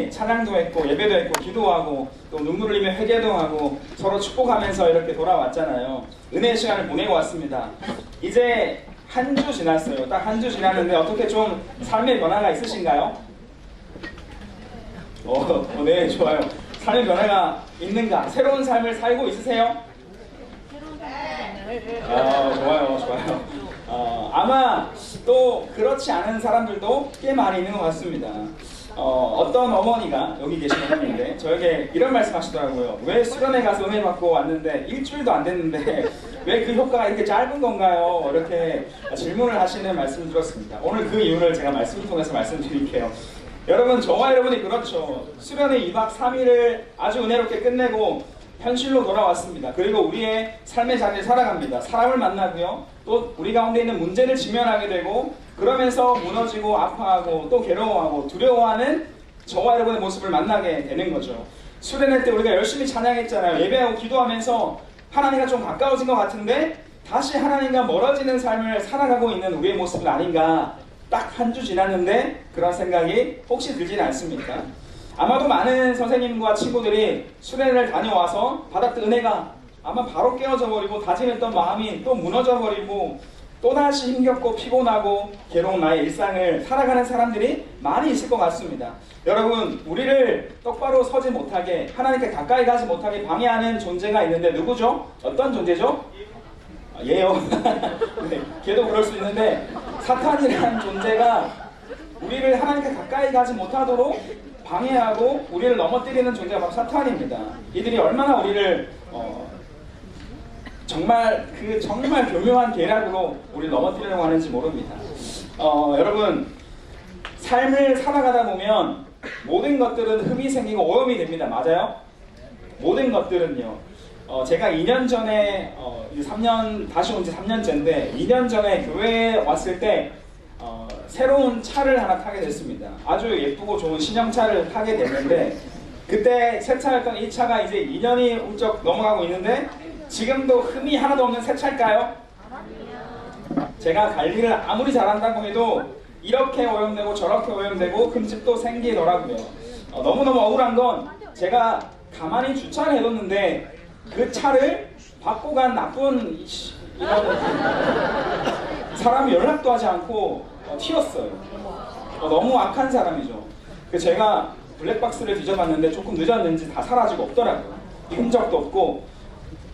열심히 찬양도 했고 예배도 했고 기도하고 또 눈물 흘리며 회개도 하고 서로 축복하면서 이렇게 돌아왔잖아요. 은혜의 시간을 보내고 왔습니다. 이제 한 주 지났어요. 딱 한 주 지났는데 어떻게 좀 삶의 변화가 있으신가요? 네, 좋아요. 삶의 변화가 있는가? 새로운 삶을 살고 있으세요? 좋아요. 아마 또 그렇지 않은 사람들도 꽤 많이 있는 것 같습니다. 어떤 어머니가 여기 계신 어머니인데 저에게 이런 말씀 하시더라고요. 왜 수련회 가서 은혜 받고 왔는데 일주일도 안 됐는데 왜 그 효과가 이렇게 짧은 건가요? 이렇게 질문을 하시는 말씀을 들었습니다. 오늘 그 이유를 제가 말씀을 통해서 말씀드릴게요. 여러분, 저와 여러분이 그렇죠. 수련회 2박 3일을 아주 은혜롭게 끝내고 현실로 돌아왔습니다. 그리고 우리의 삶의 자리를 살아갑니다. 사람을 만나고요. 또 우리 가운데 있는 문제를 직면하게 되고 그러면서 무너지고 아파하고 또 괴로워하고 두려워하는 저와 여러분의 모습을 만나게 되는 거죠. 수련회 때 우리가 열심히 찬양했잖아요. 예배하고 기도하면서 하나님과 좀 가까워진 것 같은데 다시 하나님과 멀어지는 삶을 살아가고 있는 우리의 모습은 아닌가. 딱 한 주 지났는데 그런 생각이 혹시 들지는 않습니까? 아마도 많은 선생님과 친구들이 수련회를 다녀와서 받았던 은혜가 아마 바로 깨어져 버리고 다짐했던 마음이 또 무너져 버리고 또다시 힘겹고 피곤하고 괴로운 나의 일상을 살아가는 사람들이 많이 있을 것 같습니다. 여러분, 우리를 똑바로 서지 못하게 하나님께 가까이 가지 못하게 방해하는 존재가 있는데 누구죠? 어떤 존재죠? 얘요. 네, 걔도 그럴 수 있는데 사탄이라는 존재가 우리를 하나님께 가까이 가지 못하도록 방해하고 우리를 넘어뜨리는 존재가 바로 사탄입니다. 이들이 얼마나 우리를 정말 교묘한 계략으로 우리를 넘어뜨리려고 하는지 모릅니다. 여러분, 삶을 살아가다 보면 모든 것들은 흠이 생기고 오염이 됩니다. 맞아요? 모든 것들은요. 제가 2년 전에 3년 다시 온 지 3년째인데 2년 전에 교회에 왔을 때 새로운 차를 하나 타게 됐습니다. 아주 예쁘고 좋은 신형차를 타게 됐는데 그때 새 차였던 이 차가 이제 2년이 훌쩍 넘어가고 있는데 지금도 흠이 하나도 없는 새 차일까요? 제가 관리를 아무리 잘한다고 해도 이렇게 오염되고 저렇게 오염되고 흠집도 생기더라고요. 너무너무 억울한 건 제가 가만히 주차를 해뒀는데 그 차를 받고 간 나쁜 사람이 연락도 하지 않고 튀었어요. 너무 악한 사람이죠. 제가 블랙박스를 뒤져봤는데 조금 늦었는지 다 사라지고 없더라고요. 흔적도 없고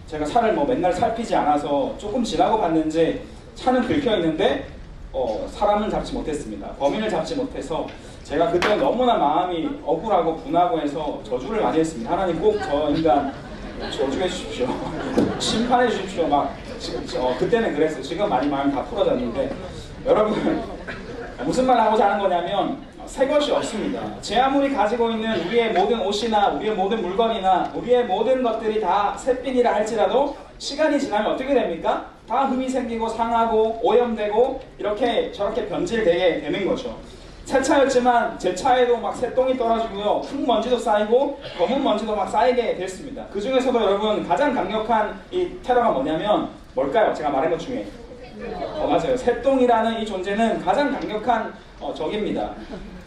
제가 차를 맨날 살피지 않아서 조금 지나고 봤는지 차는 긁혀있는데 사람을 잡지 못했습니다. 범인을 잡지 못해서 제가 그때 너무나 마음이 억울하고 분하고 해서 저주를 많이 했습니다. 하나님 꼭 저 인간 저주해 주십시오. 심판해 주십시오. 그때는 그랬어요. 지금 많이 마음이 다 풀어졌는데 여러분, 무슨 말 하고자 하는 거냐면 새 것이 없습니다. 제 아무리 가지고 있는 우리의 모든 옷이나 우리의 모든 물건이나 우리의 모든 것들이 다 새빛이라 할지라도 시간이 지나면 어떻게 됩니까? 다 흠이 생기고 상하고 오염되고 이렇게 저렇게 변질되게 되는 거죠. 새 차였지만 제 차에도 막 새똥이 떨어지고요. 흙먼지도 쌓이고 검은 먼지도 막 쌓이게 됐습니다. 그 중에서도 여러분 가장 강력한 이 테러가 뭐냐면 뭘까요? 제가 말한 것 중에 맞아요. 새똥이라는 이 존재는 가장 강력한 적입니다.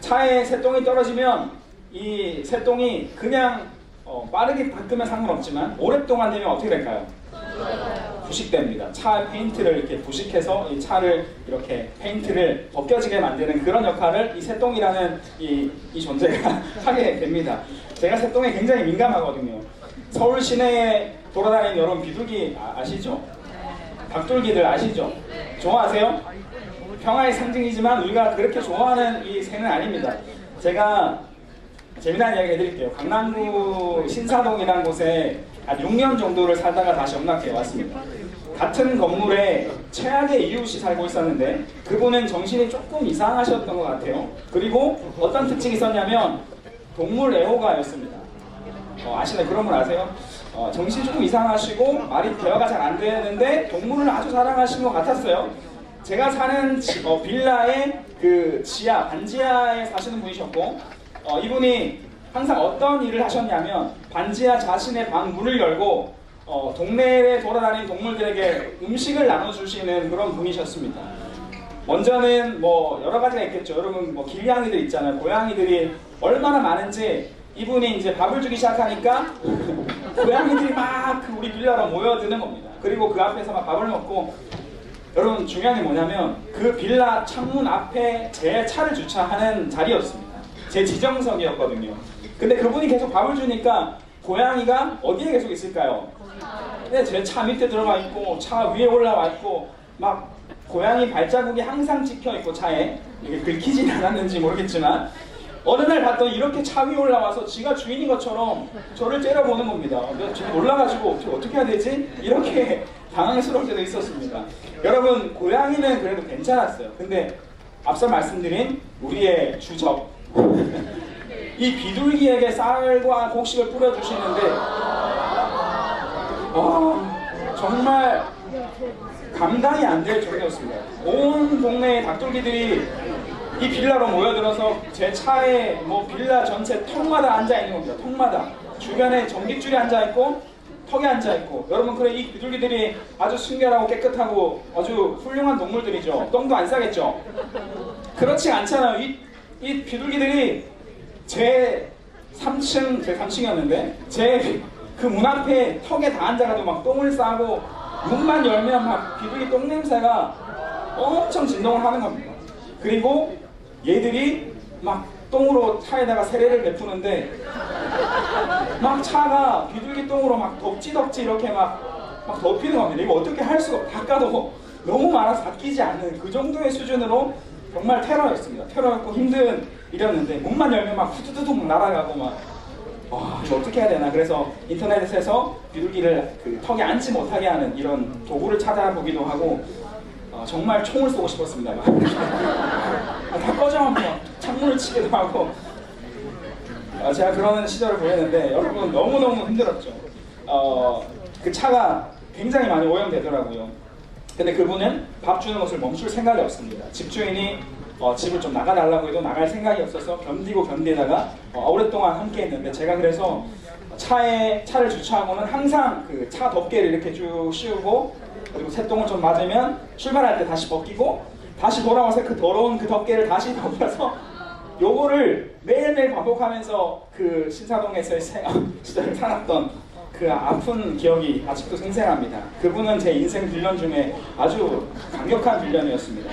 차에 새똥이 떨어지면 이 새똥이 그냥 빠르게 닦으면 상관없지만 오랫동안 되면 어떻게 될까요? 부식됩니다. 차 페인트를 이렇게 부식해서 이 차를 이렇게 페인트를 벗겨지게 만드는 그런 역할을 이 새똥이라는 이 존재가 하게 됩니다. 제가 새똥에 굉장히 민감하거든요. 서울 시내에 돌아다니는 여러분 비둘기 아시죠? 닭둘기들 아시죠? 좋아하세요? 평화의 상징이지만 우리가 그렇게 좋아하는 이 새는 아닙니다. 제가 재미난 이야기 해드릴게요. 강남구 신사동이라는 곳에 한 6년 정도를 살다가 다시 엄락해 왔습니다. 같은 건물에 최악의 이웃이 살고 있었는데 그분은 정신이 조금 이상하셨던 것 같아요. 그리고 어떤 특징이 있었냐면 동물 애호가였습니다. 아시나요? 그런 분 아세요? 정신이 조금 이상하시고 말이 대화가 잘 안 되는데 동물을 아주 사랑하시는 것 같았어요. 제가 사는 빌라의 그 지하, 반지하에 사시는 분이셨고 이분이 항상 어떤 일을 하셨냐면 반지하 자신의 방 문을 열고 동네에 돌아다니는 동물들에게 음식을 나눠주시는 그런 분이셨습니다. 먼저는 뭐 여러 가지가 있겠죠. 여러분 뭐 길냥이들 있잖아요. 고양이들이 얼마나 많은지 이분이 이제 밥을 주기 시작하니까 고양이들이 막 그 우리 빌라로 모여드는 겁니다. 그리고 그 앞에서 막 밥을 먹고, 여러분 중요한 게 뭐냐면 그 빌라 창문 앞에 제 차를 주차하는 자리였습니다. 제 지정석이었거든요. 근데 그분이 계속 밥을 주니까 고양이가 어디에 계속 있을까요? 네, 제 차 밑에 들어가 있고 차 위에 올라와 있고 막 고양이 발자국이 항상 찍혀 있고 차에, 이게 긁히진 않았는지 모르겠지만 어느 날 봤더니 이렇게 차 위에 올라와서 지가 주인인 것처럼 저를 째려보는 겁니다. 제가 놀라가지고 어떻게 해야 되지? 이렇게 당황스러울 때도 있었습니다. 여러분 고양이는 그래도 괜찮았어요. 근데 앞서 말씀드린 우리의 주적 이 비둘기에게 쌀과 곡식을 뿌려주시는데 정말 감당이 안 될 정도였습니다. 온 동네의 닭돌기들이 이 빌라로 모여들어서 제 차에 뭐 빌라 전체 턱마다 앉아 있는 겁니다. 턱마다 주변에 전깃줄이 앉아 있고 턱에 앉아 있고. 여러분 그래 이 비둘기들이 아주 순결하고 깨끗하고 아주 훌륭한 동물들이죠. 똥도 안 싸겠죠. 그렇지 않잖아요. 이 비둘기들이 제 3층이었는데 제 그 문 앞에 턱에 다 앉아가지고 막 똥을 싸고 문만 열면 막 비둘기 똥 냄새가 엄청 진동을 하는 겁니다. 그리고 얘들이 막 똥으로 차에다가 세례를 베푸는데 막 차가 비둘기 똥으로 막 덕지덕지 이렇게 막 덮이는 겁니다. 이거 어떻게 할 수가 없고 닦아도 너무 많아서 닦이지 않는 그 정도의 수준으로 정말 테러였습니다. 테러였고 힘든 일이었는데 문만 열면 막 후두두둑 날아가고 막 이거 어떻게 해야 되나. 그래서 인터넷에서 비둘기를 그 턱에 앉지 못하게 하는 이런 도구를 찾아보기도 하고 정말 총을 쏘고 싶었습니다. 다 꺼져하면 창문을 치기도 하고 제가 그런 시절을 보냈는데 여러분 너무너무 힘들었죠. 그 차가 굉장히 많이 오염되더라고요. 근데 그분은 밥 주는 것을 멈출 생각이 없습니다. 집주인이 집을 좀 나가달라고 해도 나갈 생각이 없어서 견디다가 오랫동안 함께 했는데, 제가 그래서 차를 주차하고는 항상 그 차 덮개를 이렇게 쭉 씌우고, 그리고 새똥을 좀 맞으면 출발할 때 다시 벗기고 다시 돌아와서 그 더러운 그 덮개를 다시 덮어서 요거를 매일매일 반복하면서 그 신사동에서의 시절을 살았던 그 아픈 기억이 아직도 생생합니다. 그분은 제 인생 빌런 중에 아주 강력한 빌런이었습니다.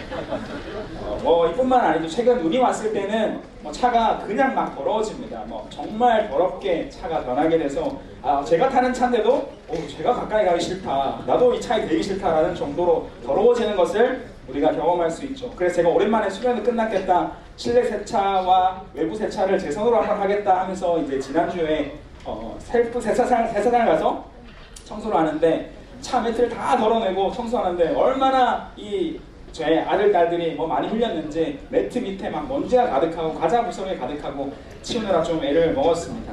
이뿐만 아니고 최근 눈이 왔을 때는 차가 그냥 막 더러워집니다. 정말 더럽게 차가 변하게 돼서 제가 타는 차인데도 제가 가까이 가기 싫다, 나도 이 차에 대기 싫다라는 정도로 더러워지는 것을 우리가 경험할 수 있죠. 그래서 제가 오랜만에 수련이 끝났겠다, 실내 세차와 외부 세차를 제 손으로 한번 하겠다 하면서 이제 지난주에 셀프 세차장을 가서 청소를 하는데, 차 매트를 다 덜어내고 청소하는데 얼마나 제 아들, 딸들이 많이 흘렸는지 매트 밑에 막 먼지가 가득하고 과자 부스럼이 가득하고 치우느라 좀 애를 먹었습니다.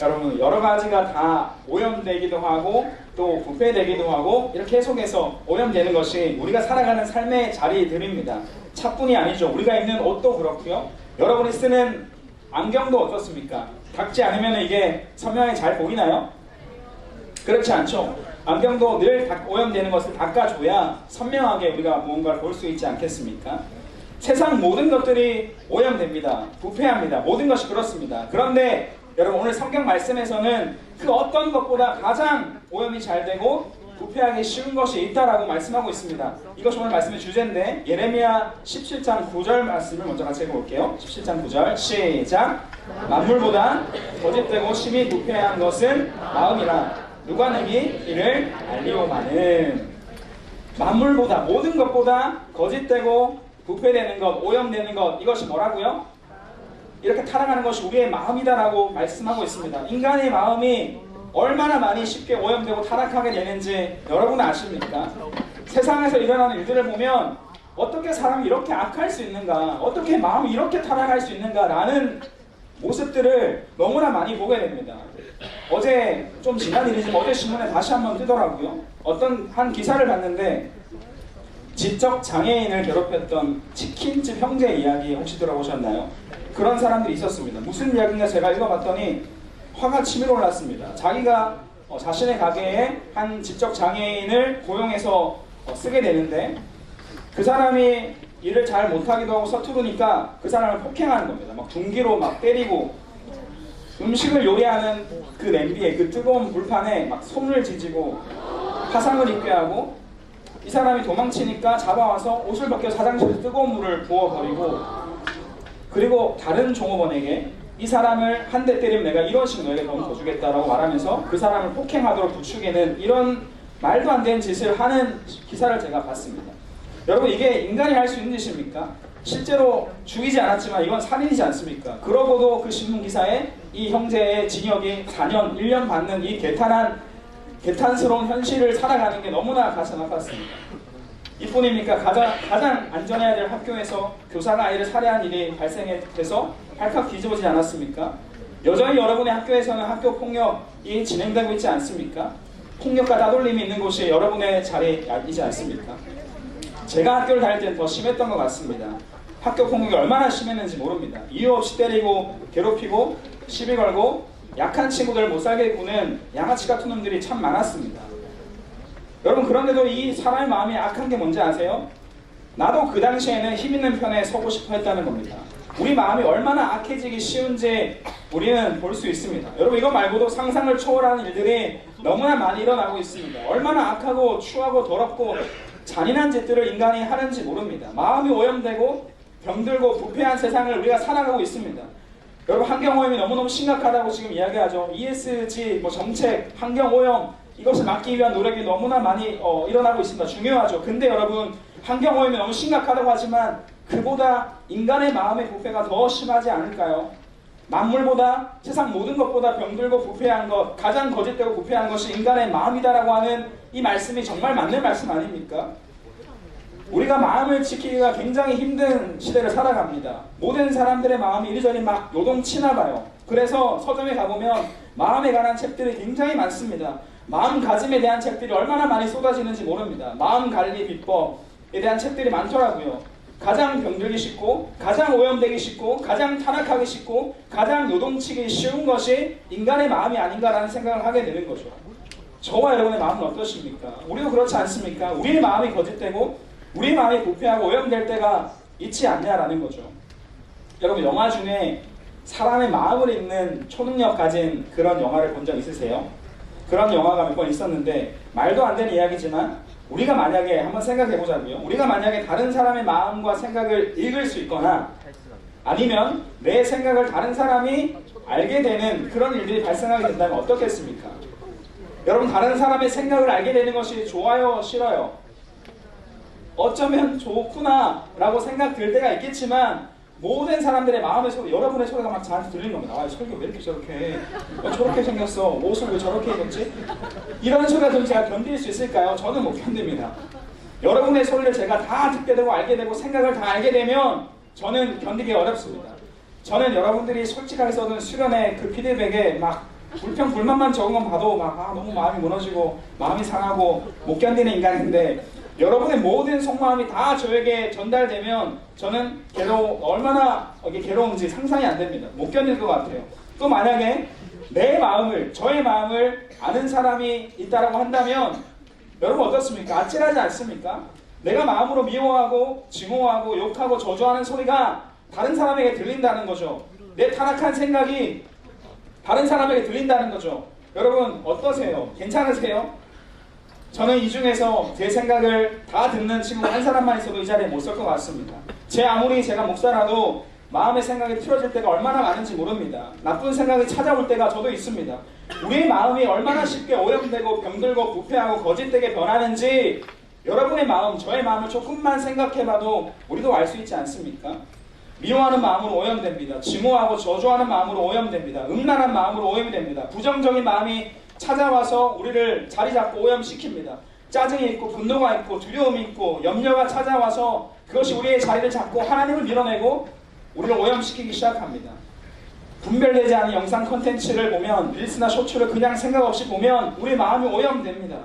여러분 여러 가지가 다 오염되기도 하고 또 부패되기도 하고 이렇게 계속해서 오염되는 것이 우리가 살아가는 삶의 자리들입니다. 차뿐이 아니죠. 우리가 입는 옷도 그렇고요. 여러분이 쓰는 안경도 어떻습니까? 닦지 않으면 이게 선명하게 잘 보이나요? 그렇지 않죠. 안경도 늘 오염되는 것을 닦아줘야 선명하게 우리가 무언가를 볼 수 있지 않겠습니까? 세상 모든 것들이 오염됩니다. 부패합니다. 모든 것이 그렇습니다. 그런데 여러분 오늘 성경 말씀에서는 그 어떤 것보다 가장 오염이 잘 되고 부패하기 쉬운 것이 있다라고 말씀하고 있습니다. 이것이 오늘 말씀의 주제인데, 예레미야 17장 9절 말씀을 먼저 같이 읽어볼게요. 17장 9절 시작. 만물보다 거짓되고 심히 부패한 것은 마음이라 누가 능히 이를 알리오마는. 만물보다, 모든 것보다 거짓되고 부패되는 것, 오염되는 것, 이것이 뭐라고요? 이렇게 타락하는 것이 우리의 마음이다라고 말씀하고 있습니다. 인간의 마음이 얼마나 많이 쉽게 오염되고 타락하게 되는지 여러분 아십니까? 세상에서 일어나는 일들을 보면 어떻게 사람이 이렇게 악할 수 있는가, 어떻게 마음이 이렇게 타락할 수 있는가 라는 모습들을 너무나 많이 보게 됩니다. 어제 좀 지난 일이지만 어제 신문에 다시 한번 뜨더라고요. 어떤 한 기사를 봤는데 지적 장애인을 괴롭혔던 치킨집 형제 이야기 혹시 들어보셨나요? 그런 사람들이 있었습니다. 무슨 이야기인가 제가 읽어봤더니 화가 치밀어 올랐습니다. 자기가 자신의 가게에 한 지적 장애인을 고용해서 쓰게 되는데 그 사람이 일을 잘 못하기도 하고 서투르니까 그 사람을 폭행하는 겁니다. 막 둔기로 막 때리고, 음식을 요리하는 그 냄비에, 그 뜨거운 불판에 막 손을 지지고 화상을 입게 하고, 이 사람이 도망치니까 잡아와서 옷을 벗겨 화장실에 뜨거운 물을 부어버리고, 그리고 다른 종업원에게 이 사람을 한 대 때리면 내가 이런 식으로 너에게 돈 더 주겠다라고 말하면서 그 사람을 폭행하도록 부추기는 이런 말도 안 되는 짓을 하는 기사를 제가 봤습니다. 여러분, 이게 인간이 할 수 있는 짓입니까? 실제로 죽이지 않았지만 이건 살인이지 않습니까? 그러고도 그 신문 기사에 이 형제의 징역이 4년, 1년 받는 이 개탄스러운 현실을 살아가는 게 너무나 가슴 아팠습니다. 이뿐입니까? 가장 안전해야 될 학교에서 교사가 아이를 살해한 일이 발생해서 발칵 뒤집어지지 않았습니까? 여전히 여러분의 학교에서는 학교 폭력이 진행되고 있지 않습니까? 폭력과 따돌림이 있는 곳이 여러분의 자리이지 않습니까? 제가 학교를 다닐 때는 더 심했던 것 같습니다. 학교 폭력이 얼마나 심했는지 모릅니다. 이유 없이 때리고 괴롭히고 시비 걸고 약한 친구들을 못 살게 구는 양아치 같은 놈들이 참 많았습니다. 여러분, 그런데도 이 사람의 마음이 악한 게 뭔지 아세요? 나도 그 당시에는 힘 있는 편에 서고 싶어 했다는 겁니다. 우리 마음이 얼마나 악해지기 쉬운지 우리는 볼 수 있습니다. 여러분, 이거 말고도 상상을 초월하는 일들이 너무나 많이 일어나고 있습니다. 얼마나 악하고 추하고 더럽고 잔인한 짓들을 인간이 하는지 모릅니다. 마음이 오염되고 병들고 부패한 세상을 우리가 살아가고 있습니다. 여러분, 환경오염이 너무너무 심각하다고 지금 이야기하죠. ESG, 정책, 환경오염, 이것을 막기 위한 노력이 너무나 많이 일어나고 있습니다. 중요하죠. 근데 여러분, 환경오염이 너무 심각하다고 하지만 그보다 인간의 마음의 부패가 더 심하지 않을까요? 만물보다, 세상 모든 것보다 병들고 부패한 것, 가장 거짓되고 부패한 것이 인간의 마음이다라고 하는 이 말씀이 정말 맞는 말씀 아닙니까? 우리가 마음을 지키기가 굉장히 힘든 시대를 살아갑니다. 모든 사람들의 마음이 이리저리 막 요동치나 봐요. 그래서 서점에 가보면 마음에 관한 책들이 굉장히 많습니다. 마음가짐에 대한 책들이 얼마나 많이 쏟아지는지 모릅니다. 마음관리 비법에 대한 책들이 많더라고요. 가장 병들기 쉽고, 가장 오염되기 쉽고, 가장 타락하기 쉽고, 가장 요동치기 쉬운 것이 인간의 마음이 아닌가라는 생각을 하게 되는 거죠. 저와 여러분의 마음은 어떠십니까? 우리도 그렇지 않습니까? 우리의 마음이 거짓되고 우리의 마음이 부패하고 오염될 때가 있지 않냐라는 거죠. 여러분, 영화 중에 사람의 마음을 읽는 초능력 가진 그런 영화를 본 적 있으세요? 그런 영화가 몇 번 있었는데, 말도 안 되는 이야기지만 우리가 만약에 한번 생각해 보자고요. 우리가 만약에 다른 사람의 마음과 생각을 읽을 수 있거나 아니면 내 생각을 다른 사람이 알게 되는 그런 일들이 발생하게 된다면 어떻겠습니까? 여러분, 다른 사람의 생각을 알게 되는 것이 좋아요, 싫어요? 어쩌면 좋구나 라고 생각 들 때가 있겠지만, 모든 사람들의 마음의 소리, 여러분의 소리가 막 저한테 들리는 겁니다. 아, 설교 왜 이렇게 저렇게, 저렇게 생겼어, 옷을 왜 저렇게 입었지? 이런 소리가 좀 제가 견딜 수 있을까요? 저는 못 견딥니다. 여러분의 소리를 제가 다 듣게 되고 알게 되고 생각을 다 알게 되면 저는 견디기 어렵습니다. 저는 여러분들이 솔직하게 써둔 수련의 그 피드백에 막 불평 불만만 적은 건 봐도 막 너무 마음이 무너지고 마음이 상하고 못 견디는 인간인데, 여러분의 모든 속마음이 다 저에게 전달되면 저는 얼마나 괴로운지 상상이 안 됩니다. 못 견딜 것 같아요. 또 만약에 내 마음을, 저의 마음을 아는 사람이 있다라고 한다면 여러분 어떻습니까? 아찔하지 않습니까? 내가 마음으로 미워하고 증오하고 욕하고 저주하는 소리가 다른 사람에게 들린다는 거죠. 내 타락한 생각이 다른 사람에게 들린다는 거죠. 여러분 어떠세요? 괜찮으세요? 저는 이 중에서 제 생각을 다 듣는 친구가 한 사람만 있어도 이 자리에 못 설 것 같습니다. 아무리 제가 목사라도 마음의 생각이 틀어질 때가 얼마나 많은지 모릅니다. 나쁜 생각이 찾아올 때가 저도 있습니다. 우리의 마음이 얼마나 쉽게 오염되고 병들고 부패하고 거짓되게 변하는지 여러분의 마음, 저의 마음을 조금만 생각해봐도 우리도 알 수 있지 않습니까? 미워하는 마음으로 오염됩니다. 증오하고 저주하는 마음으로 오염됩니다. 음란한 마음으로 오염이 됩니다. 부정적인 마음이 찾아와서 우리를 자리 잡고 오염시킵니다. 짜증이 있고 분노가 있고 두려움이 있고 염려가 찾아와서 그것이 우리의 자리를 잡고 하나님을 밀어내고 우리를 오염시키기 시작합니다. 분별되지 않은 영상 콘텐츠를 보면, 릴스나 쇼츠를 그냥 생각 없이 보면 우리 마음이 오염됩니다.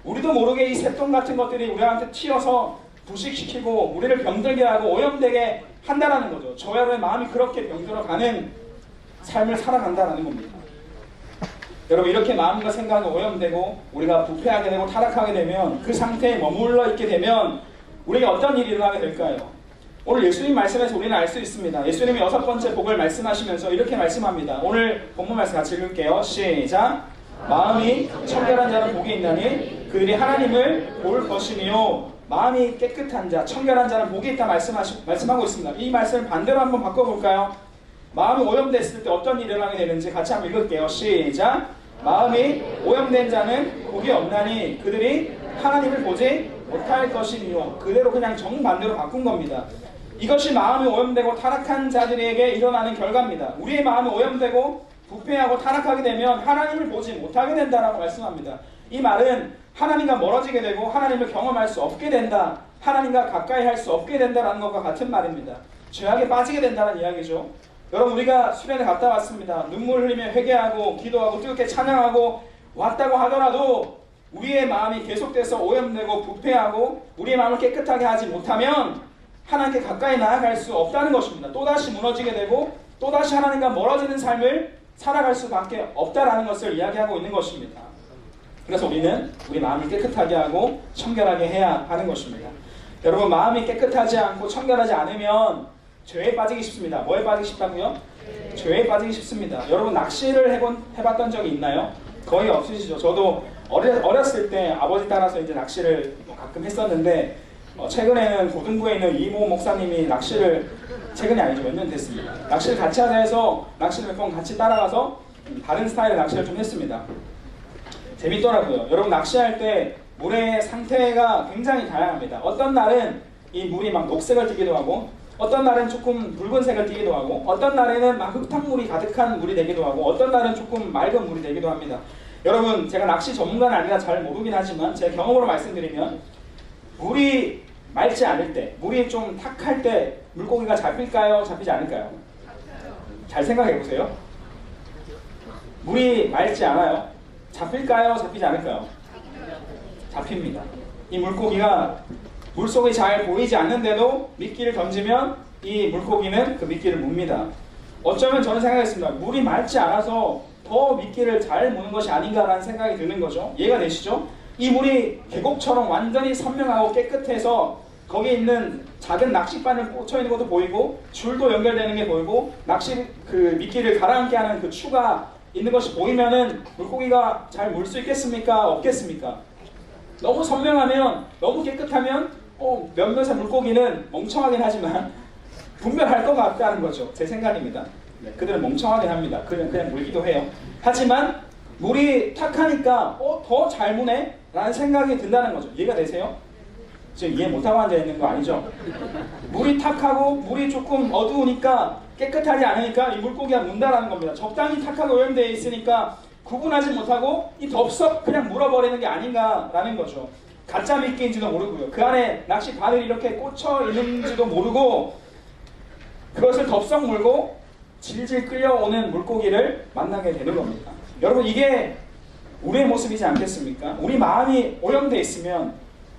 우리도 모르게 이 새똥 같은 것들이 우리한테 튀어서 부식시키고 우리를 병들게 하고 오염되게 한다는 거죠. 저와 여러분의 마음이 그렇게 병들어가는 삶을 살아간다는 겁니다. 여러분, 이렇게 마음과 생각이 오염되고 우리가 부패하게 되고 타락하게 되면, 그 상태에 머물러 있게 되면 우리에게 어떤 일이 일어나게 될까요? 오늘 예수님 말씀에서 우리는 알 수 있습니다. 예수님이 6번째 복을 말씀하시면서 이렇게 말씀합니다. 오늘 본문 말씀 같이 읽을게요. 시작. 마음이 청결한 자는 복이 있나니 그들이 하나님을 볼 것이니요. 마음이 깨끗한 자, 청결한 자는 복이 있다 말씀하고 있습니다. 이 말씀을 반대로 한번 바꿔볼까요? 마음이 오염됐을 때 어떤 일을 하게 되는지 같이 한번 읽을게요. 시작. 마음이 오염된 자는 복이 없나니 그들이 하나님을 보지 못할 것이니요. 그대로 그냥 정반대로 바꾼 겁니다. 이것이 마음이 오염되고 타락한 자들에게 일어나는 결과입니다. 우리의 마음이 오염되고 부패하고 타락하게 되면 하나님을 보지 못하게 된다라고 말씀합니다. 이 말은 하나님과 멀어지게 되고 하나님을 경험할 수 없게 된다, 하나님과 가까이 할 수 없게 된다는 것과 같은 말입니다. 죄악에 빠지게 된다는 이야기죠. 여러분, 우리가 수련회 갔다 왔습니다. 눈물 흘리며 회개하고 기도하고 뜨겁게 찬양하고 왔다고 하더라도 우리의 마음이 계속돼서 오염되고 부패하고 우리의 마음을 깨끗하게 하지 못하면 하나님께 가까이 나아갈 수 없다는 것입니다. 또다시 무너지게 되고 또다시 하나님과 멀어지는 삶을 살아갈 수밖에 없다라는 것을 이야기하고 있는 것입니다. 그래서 우리는 우리 마음을 깨끗하게 하고 청결하게 해야 하는 것입니다. 여러분, 마음이 깨끗하지 않고 청결하지 않으면 죄에 빠지기 쉽습니다. 뭐에 빠지기 쉽다고요? 죄에 빠지기 쉽습니다. 여러분, 낚시를 해봤던 적이 있나요? 거의 없으시죠? 저도 어렸을 때 아버지 따라서 이제 낚시를 가끔 했었는데 최근에는 고등부에 있는 이모 목사님이 낚시를, 최근이 아니죠, 몇 년 됐습니다. 낚시를 같이 하자 해서 낚시를 몇 번 같이 따라가서 다른 스타일의 낚시를 좀 했습니다. 재밌더라고요. 여러분, 낚시할 때 물의 상태가 굉장히 다양합니다. 어떤 날은 이 물이 막 녹색을 띠기도 하고, 어떤 날은 조금 붉은색을 띠기도 하고, 어떤 날에는 막 흙탕물이 가득한 물이 되기도 하고, 어떤 날은 조금 맑은 물이 되기도 합니다. 여러분, 제가 낚시 전문가는 아니라 잘 모르긴 하지만 제 경험으로 말씀드리면 물이 맑지 않을 때, 물이 좀 탁할 때 물고기가 잡힐까요? 잡히지 않을까요? 잘 생각해 보세요. 물이 맑지 않아요. 잡힐까요? 잡히지 않을까요? 잡힙니다. 이 물고기가 물속이 잘 보이지 않는데도 미끼를 던지면 이 물고기는 그 미끼를 뭅니다. 어쩌면 저는 생각했습니다. 물이 맑지 않아서 더 미끼를 잘 무는 것이 아닌가라는 생각이 드는 거죠. 이해가 되시죠? 이 물이 계곡처럼 완전히 선명하고 깨끗해서 거기에 있는 작은 낚싯바늘 꽂혀 있는 것도 보이고 줄도 연결되는 게 보이고 낚시 그 미끼를 가라앉게 하는 그 추가 있는 것이 보이면은 물고기가 잘 물 수 있겠습니까? 없겠습니까? 너무 선명하면, 너무 깨끗하면 몇몇의 물고기는 멍청하긴 하지만 분별할 것 같다는 거죠. 제 생각입니다. 네, 그들은 멍청하긴 합니다. 그냥 물기도 해요. 하지만 물이 탁하니까 더 잘 무네? 라는 생각이 든다는 거죠. 이해가 되세요? 지금 이해 못하고 앉아있는 거 아니죠? 물이 탁하고 물이 조금 어두우니까 깨끗하지 않으니까 이 물고기가 문다라는 겁니다. 적당히 탁하고 오염되어 있으니까 구분하지 못하고 이 덥석 그냥 물어버리는 게 아닌가라는 거죠. 가짜 미끼인지도 모르고요. 그 안에 낚시 바늘이 이렇게 꽂혀 있는지도 모르고 그것을 덥석 물고 질질 끌려오는 물고기를 만나게 되는 겁니다. 여러분, 이게 우리의 모습이지 않겠습니까? 우리 마음이 오염되어 있으면,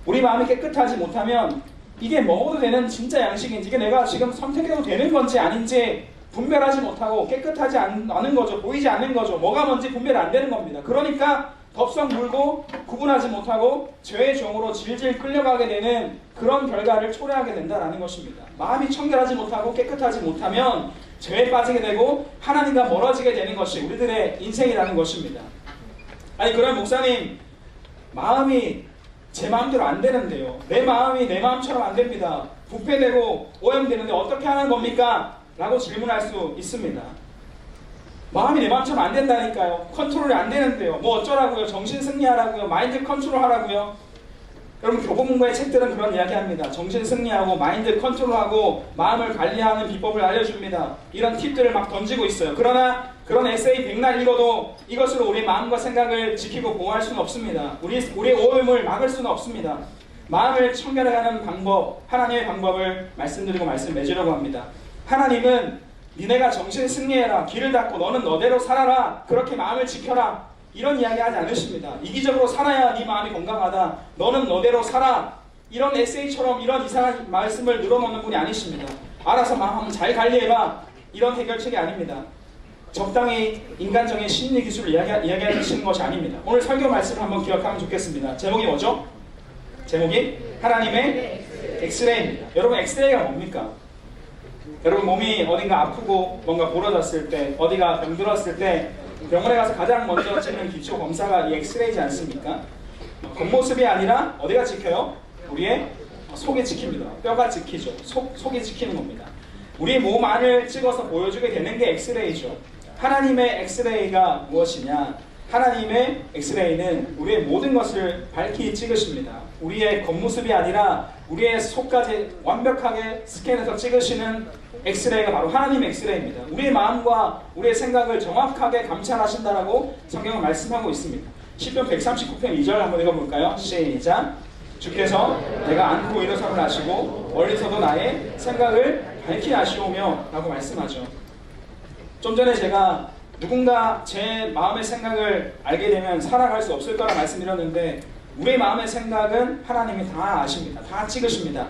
우리 마음이 깨끗하지 못하면 이게 먹어도 되는 진짜 양식인지, 이게 내가 지금 선택해도 되는 건지 아닌지 분별하지 못하고 깨끗하지 않은 거죠. 보이지 않는 거죠. 뭐가 뭔지 분별 안 되는 겁니다. 그러니까 덥석 물고 구분하지 못하고 죄의 종으로 질질 끌려가게 되는 그런 결과를 초래하게 된다는 것입니다. 마음이 청결하지 못하고 깨끗하지 못하면 죄에 빠지게 되고 하나님과 멀어지게 되는 것이 우리들의 인생이라는 것입니다. 아니, 그럼 목사님, 마음이 제 마음대로 안 되는데요. 내 마음이 내 마음처럼 안 됩니다. 부패되고 오염되는데 어떻게 하는 겁니까? 라고 질문할 수 있습니다. 마음이 내 마음처럼 안 된다니까요. 컨트롤이 안 되는데요. 뭐 어쩌라고요? 정신 승리하라고요? 마인드 컨트롤 하라고요? 여러분, 교보문고의 책들은 그런 이야기 합니다. 정신 승리하고 마인드 컨트롤하고 마음을 관리하는 비법을 알려줍니다. 이런 팁들을 막 던지고 있어요. 그러나 그런 에세이 100날 읽어도 이것으로 우리 마음과 생각을 지키고 보호할 수는 없습니다. 우리의 오염을 막을 수는 없습니다. 마음을 청결하게 하는 방법, 하나님의 방법을 말씀드리고 말씀 맺으려고 합니다. 하나님은 니네가 정신 승리해라, 길을 닫고 너는 너대로 살아라, 그렇게 마음을 지켜라, 이런 이야기 하지 않으십니다. 이기적으로 살아야 네 마음이 건강하다, 너는 너대로 살아, 이런 에세이처럼 이런 이상한 말씀을 늘어놓는 분이 아니십니다. 알아서 마음 잘 관리해봐, 이런 해결책이 아닙니다. 적당히 인간적인 심리 기술을 이야기하시는 것이 아닙니다. 오늘 설교 말씀을 한번 기억하면 좋겠습니다. 제목이 뭐죠? 제목이 하나님의 엑스레이입니다. 여러분, 엑스레이가 뭡니까? 여러분, 몸이 어딘가 아프고 뭔가 부러졌을 때, 어디가 병들었을 때 병원에 가서 가장 먼저 찍는 기초 검사가 이 엑스레이지 않습니까? 겉모습이 아니라 어디가 지켜요? 우리의 속이 지킵니다. 뼈가 지키죠. 속이 지키는 겁니다. 우리의 몸 안을 찍어서 보여주게 되는 게 엑스레이죠. 하나님의 엑스레이가 무엇이냐? 하나님의 엑스레이는 우리의 모든 것을 밝히 찍으십니다. 우리의 겉모습이 아니라 우리의 속까지 완벽하게 스캔해서 찍으시는 엑스레이가 바로 하나님의 엑스레이입니다. 우리의 마음과 우리의 생각을 정확하게 감찰하신다라고 성경은 말씀하고 있습니다. 시편 139편 2절 한번 읽어볼까요? 시작! 주께서 내가 안고 일어섬을 아시고 멀리서도 나의 생각을 밝히 아시오며 라고 말씀하죠. 좀 전에 제가 누군가 제 마음의 생각을 알게 되면 살아갈 수 없을 거라 말씀드렸는데, 우리의 마음의 생각은 하나님이 다 아십니다. 다 찍으십니다.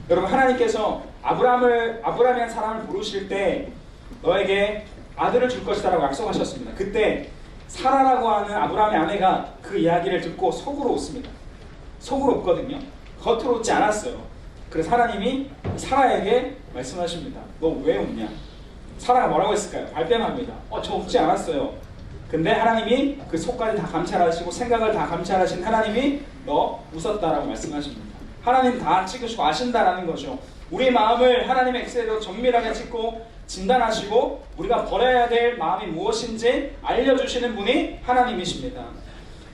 여러분, 하나님께서 아브라함이라는 사람을 부르실 때 너에게 아들을 줄 것이다 라고 약속하셨습니다. 그때 사라라고 하는 아브라함의 아내가 그 이야기를 듣고 속으로 웃습니다. 속으로 웃거든요. 겉으로 웃지 않았어요. 그래서 하나님이 사라에게 말씀하십니다. 너 왜 웃냐? 사라가 뭐라고 했을까요? 발뺌합니다. 저 웃지 않았어요. 근데 하나님이 그 속까지 다 감찰하시고 생각을 다 감찰하신 하나님이 너 웃었다라고 말씀하십니다. 하나님 다 찍으시고 아신다라는 거죠. 우리의 마음을 하나님의 엑셀로 정밀하게 찍고 진단하시고 우리가 버려야 될 마음이 무엇인지 알려주시는 분이 하나님이십니다.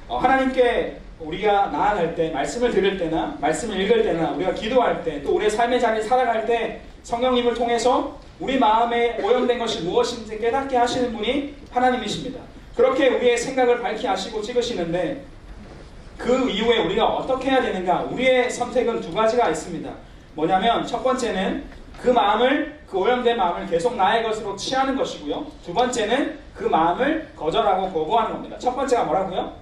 하나님께 우리가 나아갈 때, 말씀을 들을 때나 말씀을 읽을 때나 우리가 기도할 때, 또 우리의 삶의 자리에 살아갈 때 성령님을 통해서 우리 마음에 오염된 것이 무엇인지 깨닫게 하시는 분이 하나님이십니다. 그렇게 우리의 생각을 밝히 아시고 찍으시는데, 그 이후에 우리가 어떻게 해야 되는가? 우리의 선택은 두 가지가 있습니다. 뭐냐면 첫 번째는 그 오염된 마음을 계속 나의 것으로 취하는 것이고요. 두 번째는 그 마음을 거절하고 거부하는 겁니다. 첫 번째가 뭐라고요?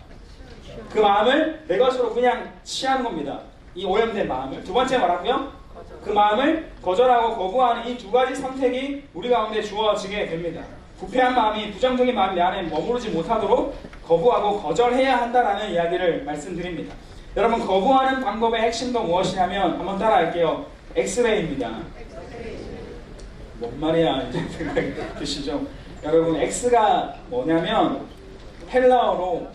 그 마음을 내 것으로 그냥 취하는 겁니다. 이 오염된 마음을. 두 번째 뭐라고요? 그 마음을 거절하고 거부하는 이 두 가지 선택이 우리 가운데 주어지게 됩니다. 부패한 마음이, 부정적인 마음이 내 안에 머무르지 못하도록 거부하고 거절해야 한다라는 이야기를 말씀드립니다. 여러분, 거부하는 방법의 핵심도 무엇이냐면 한번 따라할게요. 엑스레이입니다. 뭔 말이야 이제 생각이 드시죠? 여러분, X가 뭐냐면 헬라어로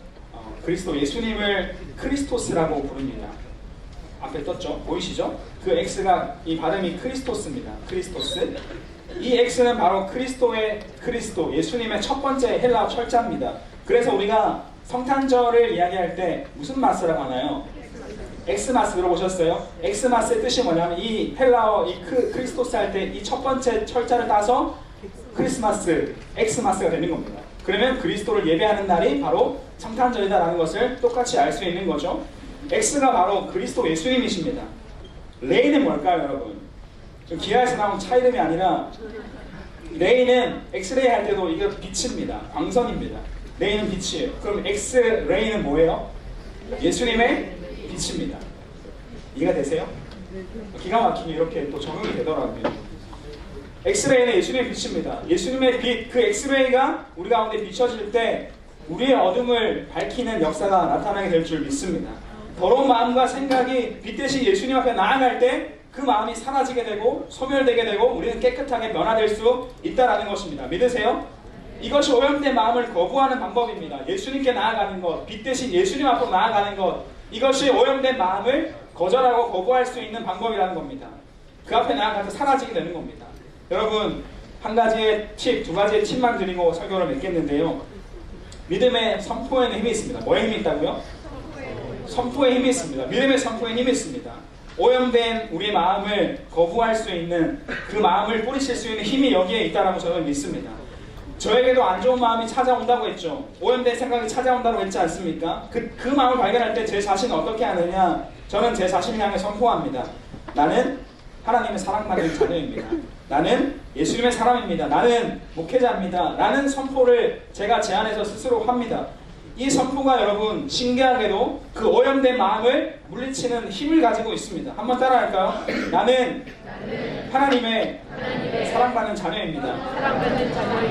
그리스도 예수님을 크리스토스라고 부릅니다. 앞에 떴죠? 보이시죠? 그 X가, 이 발음이 크리스토스입니다. 크리스토스. 이 X는 바로 그리스도의 크리스도, 예수님의 첫 번째 헬라어 철자입니다. 그래서 우리가 성탄절을 이야기할 때 무슨 마스라고 하나요? 엑스마스 들어보셨어요? 엑스마스의 뜻이 뭐냐면 이 헬라어, 이 크리스토스 할 때 이 첫 번째 철자를 따서 크리스마스, 엑스마스가 되는 겁니다. 그러면 그리스도를 예배하는 날이 바로 성탄절이다라는 것을 똑같이 알 수 있는 거죠. X가 바로 그리스도 예수님이십니다. 레이는 뭘까요, 여러분? 기하에서 나온 차 이름이 아니라 레이는 엑스레이 할 때도 이게 빛입니다. 광선입니다. 레이는 빛이에요. 그럼 엑스레이는 뭐예요? 예수님의 빛입니다. 이해가 되세요? 기가 막히게 이렇게 또 적용이 되더라고요. 엑스레이는 예수님의 빛입니다. 예수님의 빛, 그 엑스레이가 우리 가운데 비춰질 때 우리의 어둠을 밝히는 역사가 나타나게 될 줄 믿습니다. 더러운 마음과 생각이 빛 대신 예수님 앞에 나아갈 때 그 마음이 사라지게 되고 소멸되게 되고 우리는 깨끗하게 변화될 수 있다는 것입니다. 믿으세요? 이것이 오염된 마음을 거부하는 방법입니다. 예수님께 나아가는 것, 빛 대신 예수님 앞으로 나아가는 것, 이것이 오염된 마음을 거절하고 거부할 수 있는 방법이라는 겁니다. 그 앞에 나아가서 사라지게 되는 겁니다. 여러분, 한 가지의 팁, 두 가지의 팁만 드리고 설교를 맺겠는데요. 믿음의 선포에는 힘이 있습니다. 뭐에 힘이 있다고요? 선포에 힘이 있습니다. 믿음의 선포에 힘이 있습니다. 오염된 우리의 마음을 거부할 수 있는, 그 마음을 뿌리칠 수 있는 힘이 여기에 있다고 저는 믿습니다. 저에게도 안 좋은 마음이 찾아온다고 했죠. 오염된 생각이 찾아온다고 했지 않습니까? 그 마음을 발견할 때 제 자신은 어떻게 하느냐? 저는 제 자신을 향해 선포합니다. 나는 하나님의 사랑받는 자녀입니다. 나는 예수님의 사람입니다. 나는 목회자입니다. 라는 선포를 제가 제 안에서 스스로 합니다. 이 선포가 여러분 신기하게도 그 오염된 마음을 물리치는 힘을 가지고 있습니다. 한번 따라할까요? 나는 하나님의 사랑받는 자녀입니다.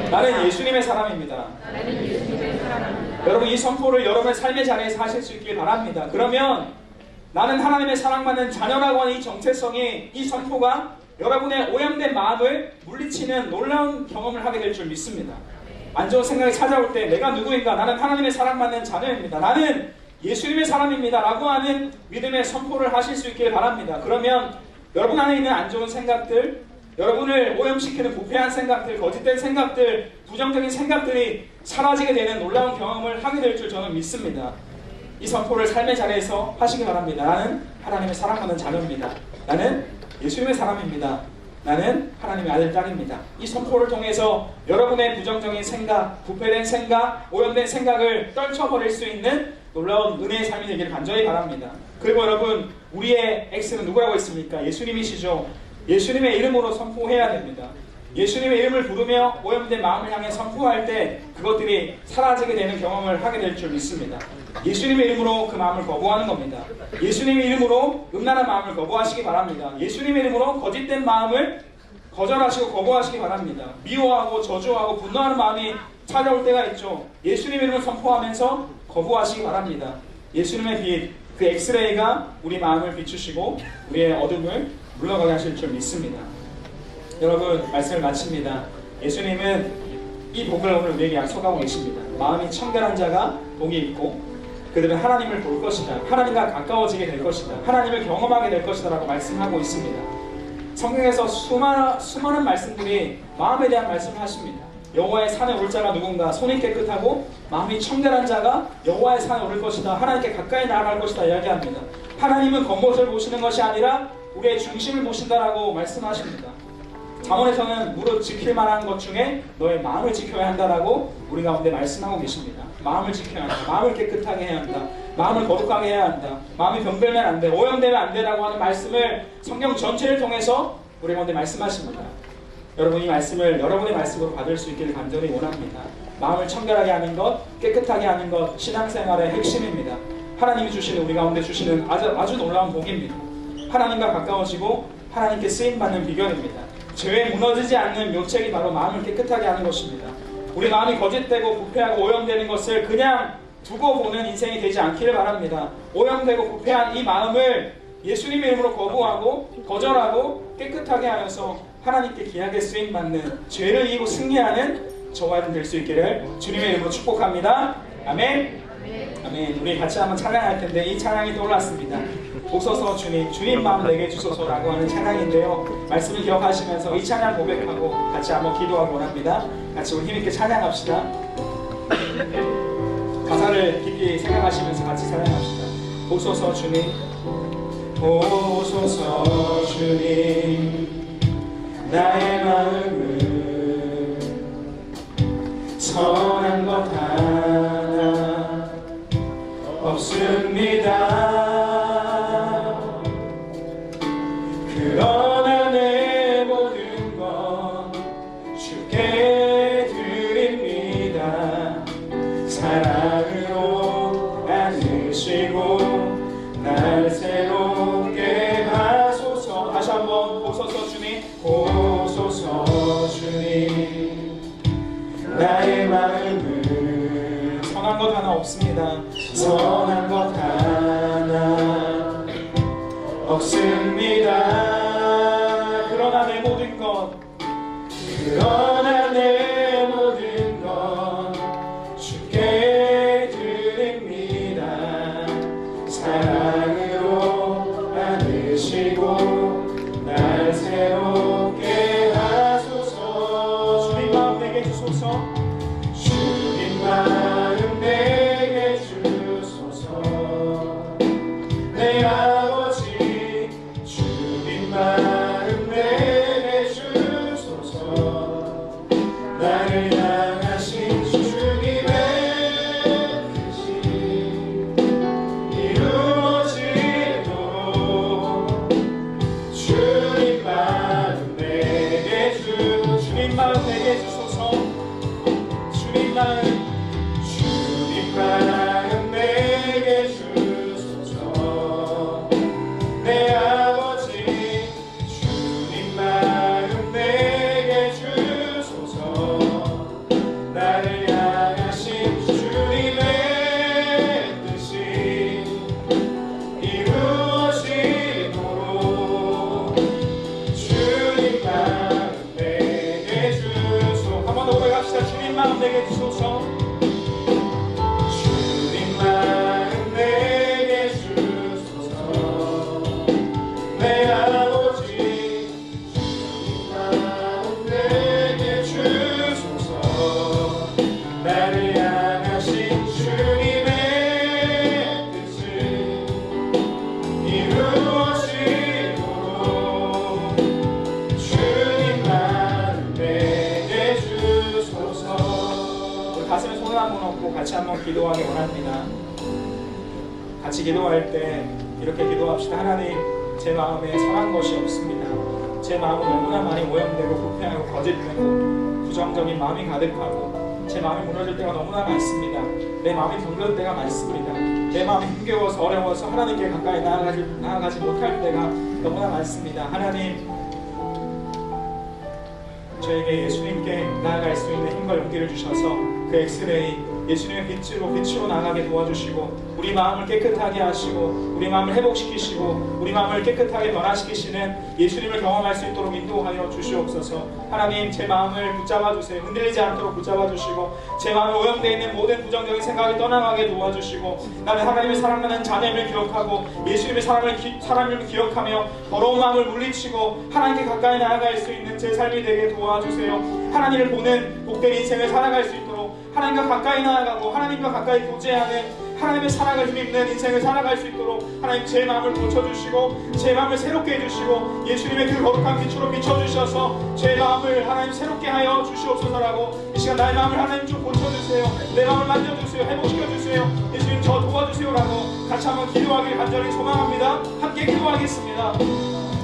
나는 예수님의 사람입니다. 여러분, 이 선포를 여러분의 삶의 자리에서 하실 수 있길 바랍니다. 그러면 나는 하나님의 사랑받는 자녀라고 하는 이 정체성이, 이 선포가 여러분의 오염된 마음을 물리치는 놀라운 경험을 하게 될 줄 믿습니다. 안 좋은 생각이 찾아올 때 내가 누구인가? 나는 하나님의 사랑받는 자녀입니다. 나는 예수님의 사람입니다. 라고 하는 믿음의 선포를 하실 수 있길 바랍니다. 그러면 여러분 안에 있는 안 좋은 생각들, 여러분을 오염시키는 부패한 생각들, 거짓된 생각들, 부정적인 생각들이 사라지게 되는 놀라운 경험을 하게 될 줄 저는 믿습니다. 이 선포를 삶의 자리에서 하시기 바랍니다. 나는 하나님의 사랑받는 자녀입니다. 나는 예수님의 사람입니다. 나는 하나님의 아들, 딸입니다. 이 선포를 통해서 여러분의 부정적인 생각, 부패된 생각, 오염된 생각을 떨쳐버릴 수 있는 놀라운 은혜의 삶이 되기를 간절히 바랍니다. 그리고 여러분, 우리의 X는 누구라고 했습니까? 예수님이시죠. 예수님의 이름으로 선포해야 됩니다. 예수님의 이름을 부르며 오염된 마음을 향해 선포할 때 그것들이 사라지게 되는 경험을 하게 될 줄 믿습니다. 예수님의 이름으로 그 마음을 거부하는 겁니다. 예수님의 이름으로 음란한 마음을 거부하시기 바랍니다. 예수님의 이름으로 거짓된 마음을 거절하시고 거부하시기 바랍니다. 미워하고 저주하고 분노하는 마음이 찾아올 때가 있죠. 예수님의 이름을 선포하면서 거부하시기 바랍니다. 예수님의 빛, 그 엑스레이가 우리 마음을 비추시고 우리의 어둠을 물러가게 하실 줄 믿습니다. 여러분, 말씀을 마칩니다. 예수님은 이 복을 오늘 우리에게 약속하고 계십니다. 마음이 청결한 자가 복이 있고 그들은 하나님을 볼 것이다. 하나님과 가까워지게 될 것이다. 하나님을 경험하게 될 것이다 라고 말씀하고 있습니다. 성경에서 수많은 말씀들이 마음에 대한 말씀을 하십니다. 여호와의 산에 오를 자가 누군가? 손이 깨끗하고 마음이 청결한 자가 여호와의 산에 오를 것이다. 하나님께 가까이 나아갈 것이다 이야기합니다. 하나님은 겉모습을 보시는 것이 아니라 우리의 중심을 보신다라고 말씀하십니다. 잠언에서는 무릇 지킬 만한 것 중에 너의 마음을 지켜야 한다라고 우리 가운데 말씀하고 계십니다. 마음을 지켜야 한다. 마음을 깨끗하게 해야 한다. 마음을 거룩하게 해야 한다. 마음이 병들면 안 돼. 오염되면 안 되라고 하는 말씀을 성경 전체를 통해서 우리 가운데 말씀하십니다. 여러분, 이 말씀을 여러분의 말씀으로 받을 수 있기를 간절히 원합니다. 마음을 청결하게 하는 것, 깨끗하게 하는 것, 신앙생활의 핵심입니다. 하나님이 주시는, 우리 가운데 주시는 아주 놀라운 복입니다. 하나님과 가까워지고 하나님께 쓰임받는 비결입니다. 죄에 무너지지 않는 묘책이 바로 마음을 깨끗하게 하는 것입니다. 우리 마음이 거짓되고 부패하고 오염되는 것을 그냥 두고 보는 인생이 되지 않기를 바랍니다. 오염되고 부패한 이 마음을 예수님의 이름으로 거부하고 거절하고 깨끗하게 하여서 하나님께 귀하게 쓰임받는, 죄를 이기고 승리하는 저와 여러분 될 수 있기를 주님의 이름으로 축복합니다. 아멘. 아멘. 우리 같이 한번 찬양할 텐데 이 찬양이 떠올랐습니다. 오소서 주님, 주님 마음 내게 주소서라고 하는 찬양인데요. 말씀을 기억하시면서 이 찬양 고백하고 같이 한번 기도하고 원합니다. 같이 우리 힘있게 찬양합시다. 가사를 깊이 생각하시면서 같이 찬양합시다. 오소서 주님, 오소서 주님, 나의 마음은 선한 것 하나 없습니다. 그러나 내 모든 것 주께 드립니다. 사랑으로 안으시고 날 새롭게 하소서. 다시 한번 오소서 주님, 오소서 주님, 나의 마음은 선한 것 하나 없습니다. 선한 것 하나 없습니다. 그러나 내 모든 것, 그러나 내 모든 것 주께 드립니다. 사랑으로 안으시고 날 새롭게 하소서. 주님 마음 내게 주소서. 주님 마음 내게 주소서. 내 아버지 주님 마음 내게 주소서. 나를 향하신 주님의 뜻이 이루어지도록 주님 마음 내게 주님 마음 내게 주소서. 주님 마음 내게 주소서. 내 아버지 주님 마음 내게 주소서. 나를 향하신 주님의 뜻이 이루어지도록 내 아버지 주님 마음 내게 주소서. 나를 향하신 주님의 뜻을 이루어지도록 주님 마음 내게 주소서. 우리 가슴에 손을 한번 얹고 같이 한번 기도하기 원합니다. 같이 기도할 때 이렇게 기도합시다. 하나님, 제 마음에 선한 것이 없습니다. 제 마음은 너무나 많이 오염되고 부패하고 거짓되고 부정적인 마음이 가득하고 제 마음이 무너질 때가 너무나 많습니다. 내 마음이 병들 때가 많습니다. 내 마음이 힘겨워서 어려워서 하나님께 가까이 나아가지 못할 때가 너무나 많습니다. 하나님, 저에게 예수님께 나아갈 수 있는 힘과 용기를 주셔서 그 엑스레이 예수님의 빛으로 비추어 나가게 도와주시고 우리 마음을 깨끗하게 하시고 우리 마음을 회복시키시고 우리 마음을 깨끗하게 변화시키시는 예수님을 경험할 수 있도록 인도하여 주시옵소서. 하나님, 제 마음을 붙잡아 주세요. 흔들리지 않도록 붙잡아 주시고 제 마음에 오염되어 있는 모든 부정적인 생각이 떠나가게 도와주시고 나는 하나님의 사랑하는 자녀임을 기억하고 예수님의 사랑을 기억하며 더러운 마음을 물리치고 하나님께 가까이 나아갈 수 있는 제 삶이 되게 도와주세요. 하나님을 보는 복된 인생을 살아갈 수 있도록 하나님과 가까이 나아가고 하나님과 가까이 교제하는 하나님의 사랑을 힘입는 인생을 살아갈 수 있도록 하나님 제 마음을 고쳐주시고 제 마음을 새롭게 해주시고 예수님의 그 거룩한 빛으로 비춰주셔서 제 마음을 하나님 새롭게 하여 주시옵소서라고 이 시간 나의 마음을 하나님 좀 고쳐주세요. 내 마음을 만져주세요. 회복시켜주세요. 예수님 저 도와주세요라고 같이 한번 기도하길 간절히 소망합니다. 함께 기도하겠습니다.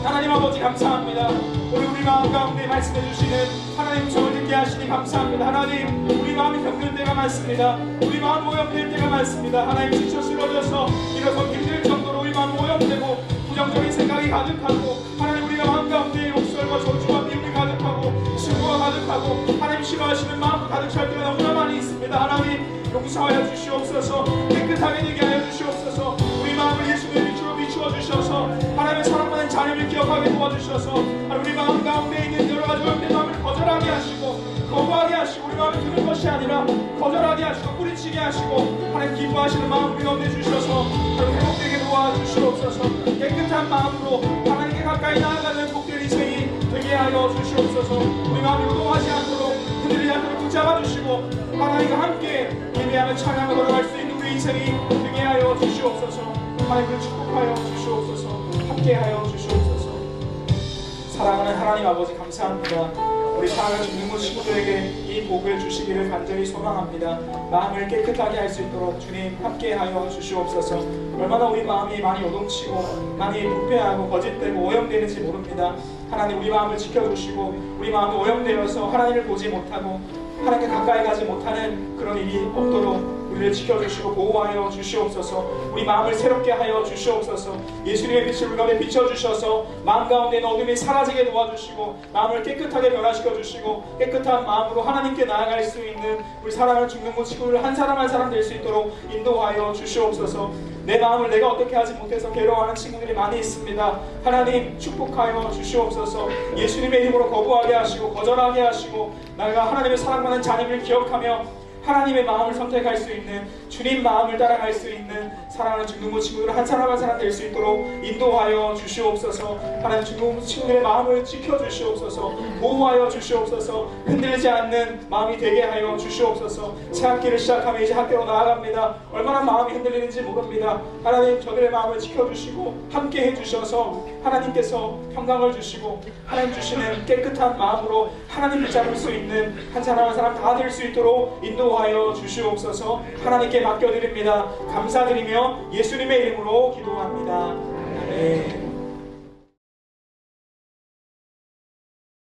하나님 아버지 감사합니다. 우리 마음 가운데 말씀해 주시는 하나님 음성을 듣게 하시니 감사합니다. 하나님, 우리 마음이 병들 때가 많습니다. 우리 마음 오염될 때가 많습니다. 하나님, 지쳐 쓰러져서 일어서기 힘들 정도로 우리 마음 오염되고 부정적인 생각이 가득하고 하나님, 우리가 마음 가운데 욕설과 저주와 미움이 가득하고 증오가 가득하고 하나님 싫어하시는 마음도 가득 찰 때가 너무나 많이 있습니다. 하나님, 용서하여 주시옵소서. 깨끗하게 되게 하여 주시옵소서. 우리 마음을 예수님의 빛으로 비추어 주셔서 하나님의 사랑받는 자녀를 기억하게 도와주셔서 우리 마음 가운데 있는 여러 가지 오염된 마음을 거절하게 하시고 거부하게 하시고 우리 마음을 두는 것이 아니라 거절하게 하시고 뿌리치게 하시고 하나님 기뻐하시는 마음 우리 가운데 주셔서 회복되게 도와주시옵소서. 깨끗한 마음으로 하나님께 가까이 나아가는 복된 인생이 되게 하여 주시옵소서. 우리 마음이 요동하지 않도록 흔들리지 않도록 붙잡아 주시고 하나님과 함께 예배하며 찬양을 걸어갈 수 있는 우리 인생이 되게 하여 주시옵소서. 하나님을 축복하여 주시옵소서. 함께하여 주시옵소서. 사랑하는 하나님 아버지 감사합니다. 우리 사랑하는 중등부 친구들에게 이 복을 주시기를 간절히 소망합니다. 마음을 깨끗하게 할 수 있도록 주님 함께하여 주시옵소서. 얼마나 우리 마음이 많이 요동치고 많이 부패하고 거짓되고 오염되는지 모릅니다. 하나님, 우리 마음을 지켜주시고 우리 마음이 오염되어서 하나님을 보지 못하고 하나님께 가까이 가지 못하는 그런 일이 없도록 우리를 지켜주시고 보호하여 주시옵소서. 우리 마음을 새롭게 하여 주시옵소서. 예수님의 빛을 우리 가운데 비춰주셔서 마음 가운데 있는 어둠이 사라지게 도와주시고 마음을 깨끗하게 변화시켜 주시고 깨끗한 마음으로 하나님께 나아갈 수 있는 우리 사랑하는 중등부 친구들 한 사람 한 사람 될 수 있도록 인도하여 주시옵소서. 내 마음을 내가 어떻게 하지 못해서 괴로워하는 친구들이 많이 있습니다. 하나님, 축복하여 주시옵소서. 예수님의 이름으로 거부하게 하시고 거절하게 하시고 나가 하나님의 사랑받는 자녀를 기억하며 하나님의 마음을 선택할 수 있는 주님 마음을 따라갈 수 있는 사랑하는 중등부 친구들 한 사람 한 사람 될 수 있도록 인도하여 주시옵소서. 하나님, 중등부 친구들의 마음을 지켜주시옵소서. 보호하여 주시옵소서. 흔들리지 않는 마음이 되게 하여 주시옵소서. 새 학기를 시작하며 이제 학교로 나아갑니다. 얼마나 마음이 흔들리는지 모릅니다. 하나님, 저들의 마음을 지켜주시고 함께 해주셔서 하나님께서 평강을 주시고 하나님 주시는 깨끗한 마음으로 하나님 붙잡을 수 있는 한 사람 한 사람 다 될 수 있도록 인도하여 주시옵소서. 하나님께 맡겨드립니다. 감사드리며 예수님의 이름으로 기도합니다. 아멘.